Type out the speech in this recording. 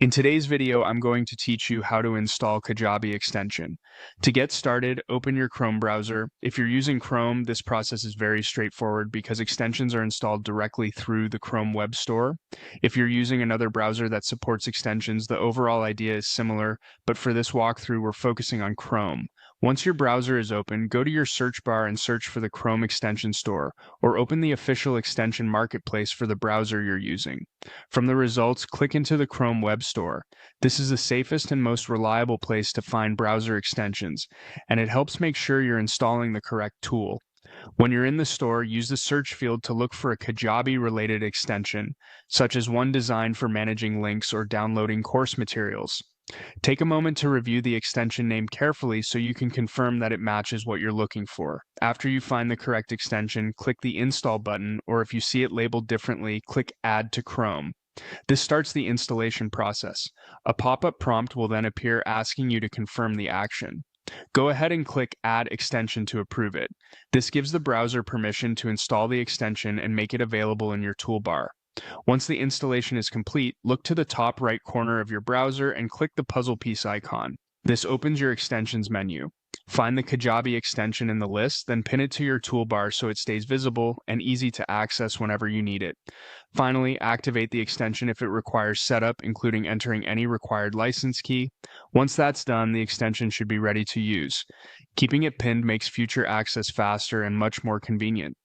In today's video, I'm going to teach you how to install Kajabi extension. To get started, open your Chrome browser. If you're using Chrome, this process is very straightforward because extensions are installed directly through the Chrome Web Store. If you're using another browser that supports extensions, the overall idea is similar, but for this walkthrough, we're focusing on Chrome. Once your browser is open, go to your search bar and search for the Chrome Extension Store, or open the official extension marketplace for the browser you're using. From the results, click into the Chrome Web Store. This is the safest and most reliable place to find browser extensions, and it helps make sure you're installing the correct tool. When you're in the store, use the search field to look for a Kajabi-related extension, such as one designed for managing links or downloading course materials. Take a moment to review the extension name carefully so you can confirm that it matches what you're looking for. After you find the correct extension, click the Install button, or if you see it labeled differently, click Add to Chrome. This starts the installation process. A pop-up prompt will then appear asking you to confirm the action. Go ahead and click Add Extension to approve it. This gives the browser permission to install the extension and make it available in your toolbar. Once the installation is complete, look to the top right corner of your browser and click the puzzle piece icon. This opens your extensions menu. Find the Kajabi extension in the list, then pin it to your toolbar so it stays visible and easy to access whenever you need it. Finally, activate the extension if it requires setup, including entering any required license key. Once that's done, the extension should be ready to use. Keeping it pinned makes future access faster and much more convenient.